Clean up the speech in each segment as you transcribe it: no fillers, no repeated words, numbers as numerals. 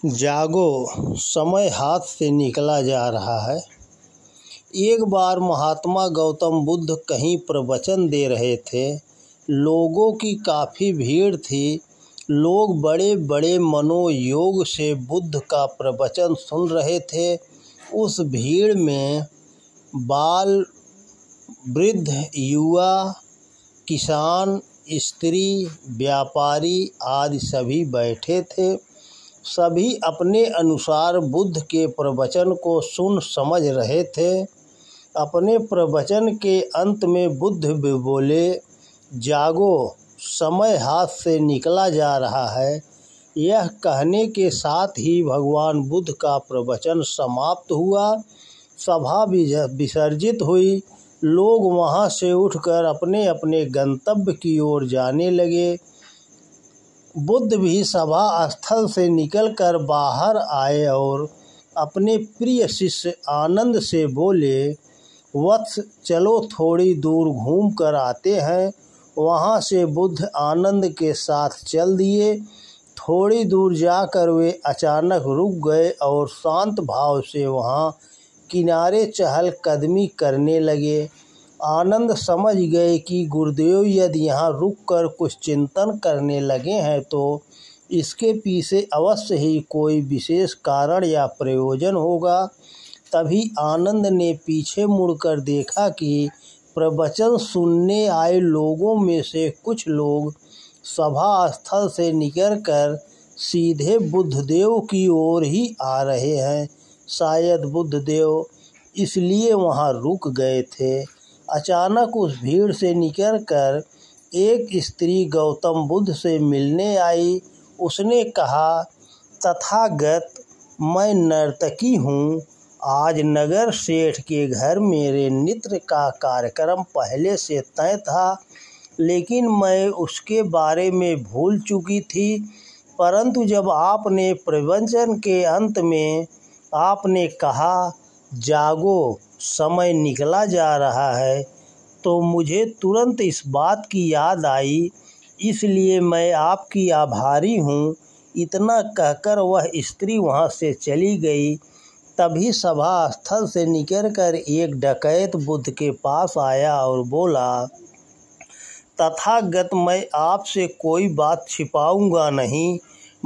जागो, समय हाथ से निकला जा रहा है। एक बार महात्मा गौतम बुद्ध कहीं प्रवचन दे रहे थे। लोगों की काफ़ी भीड़ थी। लोग बड़े बड़े मनोयोग से बुद्ध का प्रवचन सुन रहे थे। उस भीड़ में बाल, वृद्ध, युवा, किसान, स्त्री, व्यापारी आदि सभी बैठे थे। सभी अपने अनुसार बुद्ध के प्रवचन को सुन समझ रहे थे। अपने प्रवचन के अंत में बुद्ध भी बोले, जागो, समय हाथ से निकला जा रहा है। यह कहने के साथ ही भगवान बुद्ध का प्रवचन समाप्त हुआ। सभा विसर्जित हुई। लोग वहां से उठकर अपने अपने गंतव्य की ओर जाने लगे। बुद्ध भी सभा स्थल से निकलकर बाहर आए और अपने प्रिय शिष्य आनंद से बोले, वत्स, चलो थोड़ी दूर घूम कर आते हैं। वहाँ से बुद्ध आनंद के साथ चल दिए। थोड़ी दूर जाकर वे अचानक रुक गए और शांत भाव से वहाँ किनारे चहलकदमी करने लगे। आनंद समझ गए कि गुरुदेव यदि यहाँ रुककर कुछ चिंतन करने लगे हैं तो इसके पीछे अवश्य ही कोई विशेष कारण या प्रयोजन होगा। तभी आनंद ने पीछे मुड़कर देखा कि प्रवचन सुनने आए लोगों में से कुछ लोग सभा स्थल से निकलकर सीधे बुद्धदेव की ओर ही आ रहे हैं। शायद बुद्धदेव इसलिए वहाँ रुक गए थे। अचानक उस भीड़ से निकलकर एक स्त्री गौतम बुद्ध से मिलने आई। उसने कहा, तथागत, मैं नर्तकी हूँ। आज नगर सेठ के घर मेरे नृत्य का कार्यक्रम पहले से तय था, लेकिन मैं उसके बारे में भूल चुकी थी। परंतु जब आपने प्रवचन के अंत में आपने कहा, जागो, समय निकला जा रहा है, तो मुझे तुरंत इस बात की याद आई। इसलिए मैं आपकी आभारी हूँ। इतना कहकर वह स्त्री वहाँ से चली गई। तभी सभा स्थल से निकलकर एक डकैत बुद्ध के पास आया और बोला, तथागत, मैं आपसे कोई बात छिपाऊंगा नहीं।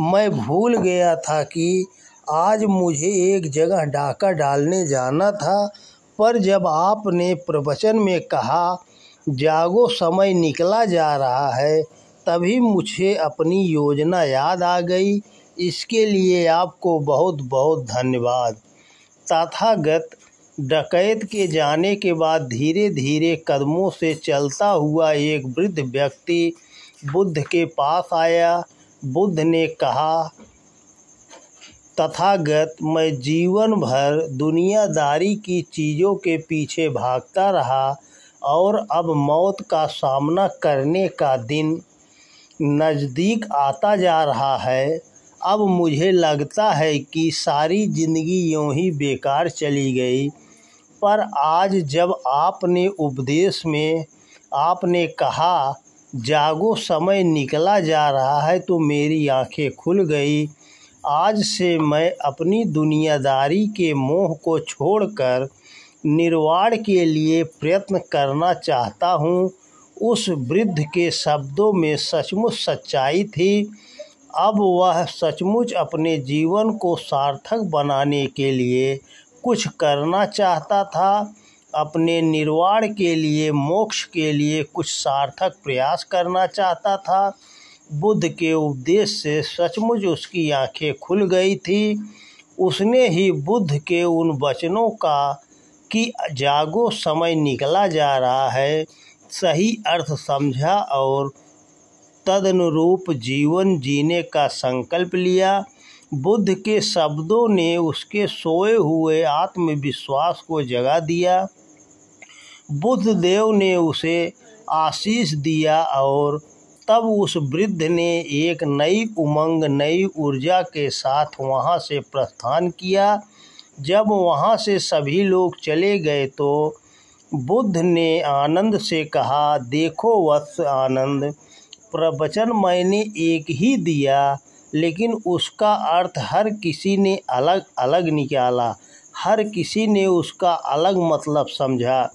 मैं भूल गया था कि आज मुझे एक जगह डाका डालने जाना था, पर जब आपने प्रवचन में कहा, जागो, समय निकला जा रहा है, तभी मुझे अपनी योजना याद आ गई। इसके लिए आपको बहुत बहुत धन्यवाद। तथागत, डकैत के जाने के बाद धीरे धीरे कदमों से चलता हुआ एक वृद्ध व्यक्ति बुद्ध के पास आया। बुद्ध ने कहा, तथागत, मैं जीवन भर दुनियादारी की चीज़ों के पीछे भागता रहा और अब मौत का सामना करने का दिन नज़दीक आता जा रहा है। अब मुझे लगता है कि सारी ज़िंदगी यूं ही बेकार चली गई, पर आज जब आपने उपदेश में आपने कहा, जागो, समय निकला जा रहा है, तो मेरी आंखें खुल गई। आज से मैं अपनी दुनियादारी के मोह को छोड़कर निर्वाण के लिए प्रयत्न करना चाहता हूँ। उस वृद्ध के शब्दों में सचमुच सच्चाई थी। अब वह सचमुच अपने जीवन को सार्थक बनाने के लिए कुछ करना चाहता था। अपने निर्वाण के लिए, मोक्ष के लिए कुछ सार्थक प्रयास करना चाहता था। बुद्ध के उपदेश से सचमुच उसकी आंखें खुल गई थी। उसने ही बुद्ध के उन वचनों का कि जागो, समय निकला जा रहा है, सही अर्थ समझा और तदनुरूप जीवन जीने का संकल्प लिया। बुद्ध के शब्दों ने उसके सोए हुए आत्मविश्वास को जगा दिया। बुद्ध देव ने उसे आशीष दिया और तब उस वृद्ध ने एक नई उमंग, नई ऊर्जा के साथ वहाँ से प्रस्थान किया। जब वहाँ से सभी लोग चले गए तो बुद्ध ने आनंद से कहा, देखो वत्स आनंद, प्रवचन मैंने एक ही दिया, लेकिन उसका अर्थ हर किसी ने अलग अलग निकाला, हर किसी ने उसका अलग मतलब समझा।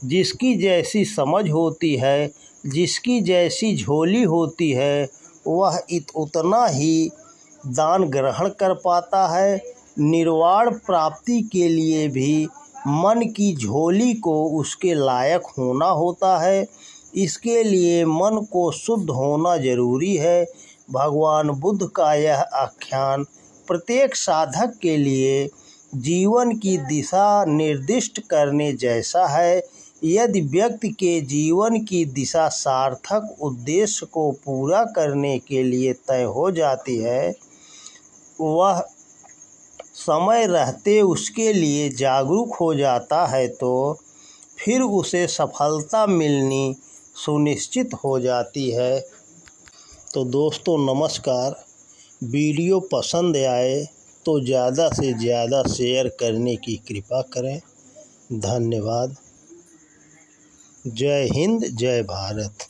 जिसकी जैसी समझ होती है, जिसकी जैसी झोली होती है, वह उतना ही दान ग्रहण कर पाता है। निर्वाण प्राप्ति के लिए भी मन की झोली को उसके लायक होना होता है। इसके लिए मन को शुद्ध होना जरूरी है। भगवान बुद्ध का यह आख्यान प्रत्येक साधक के लिए जीवन की दिशा निर्दिष्ट करने जैसा है। यदि व्यक्ति के जीवन की दिशा सार्थक उद्देश्य को पूरा करने के लिए तय हो जाती है, वह समय रहते उसके लिए जागरूक हो जाता है, तो फिर उसे सफलता मिलनी सुनिश्चित हो जाती है। तो दोस्तों नमस्कार। वीडियो पसंद आए तो ज़्यादा से ज़्यादा शेयर करने की कृपा करें। धन्यवाद। जय हिंद, जय भारत।